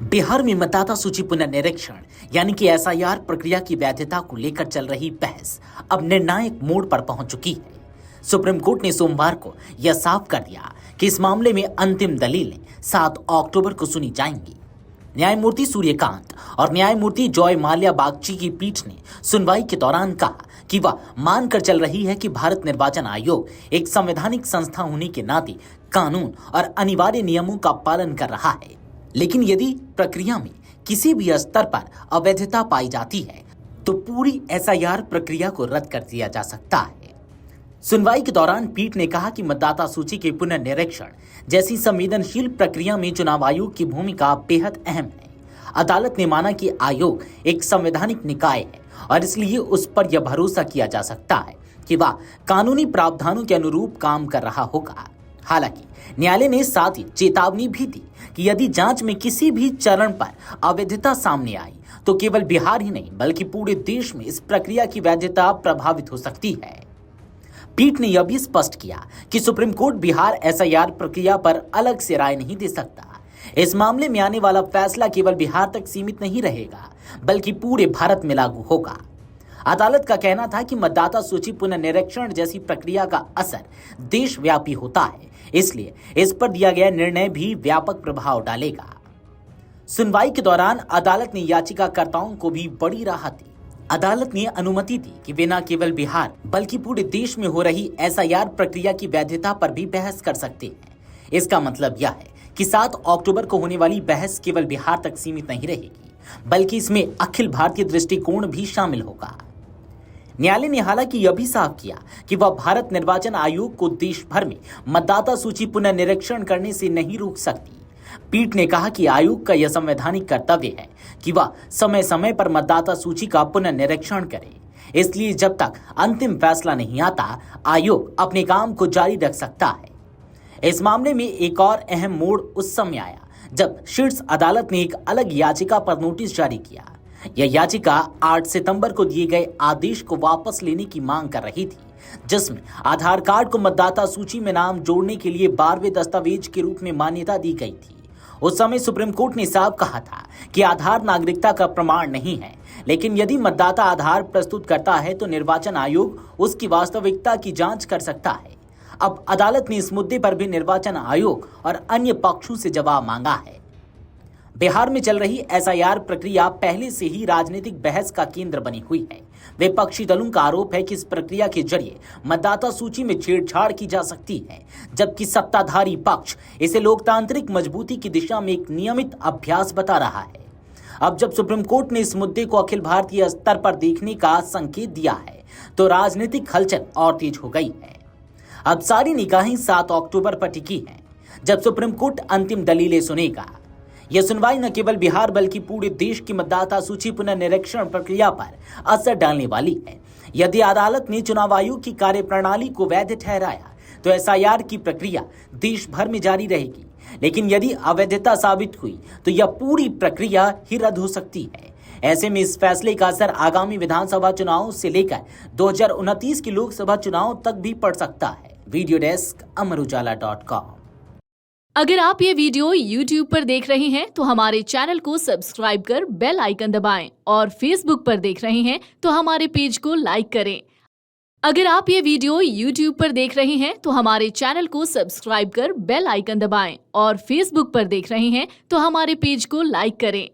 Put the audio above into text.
बिहार में मतदाता सूची पुनर्निरीक्षण यानी कि एसआईआर प्रक्रिया की वैधता को लेकर चल रही बहस अब निर्णायक मोड़ पर पहुंच चुकी है। सुप्रीम कोर्ट ने सोमवार को यह साफ कर दिया कि इस मामले में अंतिम दलीलें 7 अक्टूबर को सुनी जाएंगी। न्यायमूर्ति सूर्यकांत और न्यायमूर्ति जॉय माल्या बागची की पीठ ने सुनवाई के दौरान कहा कि वह मानकर चल रही है कि भारत निर्वाचन आयोग एक संवैधानिक संस्था होने के नाते कानून और अनिवार्य नियमों का पालन कर रहा है, लेकिन यदि प्रक्रिया में किसी भी स्तर पर अवैधता पाई जाती है तो पूरी एसआईआर प्रक्रिया को रद्द कर दिया जा सकता है। सुनवाई के दौरान पीठ ने कहा कि मतदाता सूची के पुनर्निरीक्षण जैसी संवेदनशील प्रक्रिया में चुनाव आयोग की भूमिका बेहद अहम है। अदालत ने माना कि आयोग एक संवैधानिक निकाय है और इसलिए उस पर यह भरोसा किया जा सकता है कि वह कानूनी प्रावधानों के अनुरूप काम कर रहा होगा। हालांकि न्यायालय ने साथ ही चेतावनी भी दी कि यदि जांच में किसी भी चरण पर अवैधता सामने आई तो केवल बिहार ही नहीं बल्कि पूरे देश में इस प्रक्रिया की वैधता प्रभावित हो सकती है। पीठ ने यह भी स्पष्ट किया कि सुप्रीम कोर्ट बिहार एसआईआर प्रक्रिया पर अलग से राय नहीं दे सकता। इस मामले में आने वाला फैसला केवल बिहार तक सीमित नहीं रहेगा बल्कि पूरे भारत में लागू होगा। अदालत का कहना था कि मतदाता सूची पुनर्निरीक्षण जैसी प्रक्रिया का असर देशव्यापी होता है, इसलिए इस पर दिया गया निर्णय भी व्यापक प्रभाव डालेगा। सुनवाई के दौरान अदालत ने याचिकाकर्ताओं को भी बड़ी राहत दी। अदालत ने अनुमति दी कि वे न केवल बिहार बल्कि पूरे देश में हो रही एसआईआर प्रक्रिया की वैधता पर भी बहस कर सकते हैं। इसका मतलब यह है कि 7 अक्टूबर को होने वाली बहस केवल बिहार तक सीमित नहीं रहेगी बल्कि इसमें अखिल भारतीय दृष्टिकोण भी शामिल होगा। न्यायालय ने हालांकि यह भी साफ किया कि वह भारत निर्वाचन आयोग को देश भर में मतदाता सूची पुनर्निरीक्षण करने से नहीं रोक सकती। पीठ ने कहा कि आयोग का यह संवैधानिक कर्तव्य है कि वह समय समय पर मतदाता सूची का पुनर्निरीक्षण करे, इसलिए जब तक अंतिम फैसला नहीं आता आयोग अपने काम को जारी रख सकता है। इस मामले में एक और अहम मोड़ उस समय आया जब शीर्ष अदालत ने एक अलग याचिका पर नोटिस जारी किया। यह याचिका 8 सितंबर को दिए गए आदेश को वापस लेने की मांग कर रही थी, जिसमें आधार कार्ड को मतदाता सूची में नाम जोड़ने के लिए 12वें दस्तावेज के रूप में मान्यता दी गई थी। उस समय सुप्रीम कोर्ट ने साफ कहा था कि आधार नागरिकता का प्रमाण नहीं है, लेकिन यदि मतदाता आधार प्रस्तुत करता है तो निर्वाचन आयोग उसकी वास्तविकता की जांच कर सकता है। अब अदालत ने इस मुद्दे पर भी निर्वाचन आयोग और अन्य पक्षों से जवाब मांगा है। बिहार में चल रही एसआईआर प्रक्रिया पहले से ही राजनीतिक बहस का केंद्र बनी हुई है। विपक्षी दलों का आरोप है कि इस प्रक्रिया के जरिए मतदाता सूची में छेड़छाड़ की जा सकती है, जबकि सत्ताधारी पक्ष इसे लोकतांत्रिक मजबूती की दिशा में एक नियमित अभ्यास बता रहा है। अब जब सुप्रीम कोर्ट ने इस मुद्दे को अखिल भारतीय स्तर पर देखने का संकेत दिया है तो राजनीतिक हलचल और तेज हो गई है। अब सारी निगाहें 7 अक्टूबर पर टिकी हैं, जब सुप्रीम कोर्ट अंतिम दलीलें सुनेगा। यह सुनवाई न केवल बिहार बल्कि पूरे देश की मतदाता सूची पुनर्निरीक्षण प्रक्रिया पर असर डालने वाली है। यदि अदालत ने चुनाव आयोग की कार्यप्रणाली को वैध ठहराया तो एसआईआर की प्रक्रिया देश भर में जारी रहेगी, लेकिन यदि अवैधता साबित हुई तो यह पूरी प्रक्रिया ही रद्द हो सकती है। ऐसे में इस फैसले का असर आगामी विधानसभा चुनाव से लेकर 2029 के लोकसभा चुनाव तक भी पड़ सकता है। वीडियो डेस्क अमरउजाला.com। अगर आप ये वीडियो YouTube पर देख रहे हैं तो हमारे चैनल को सब्सक्राइब कर बेल आइकन दबाएं और Facebook पर देख रहे हैं तो हमारे पेज को लाइक करें। अगर आप ये वीडियो YouTube पर देख रहे हैं तो हमारे चैनल को सब्सक्राइब कर बेल आइकन दबाएं और Facebook पर देख रहे हैं तो हमारे पेज को लाइक करें।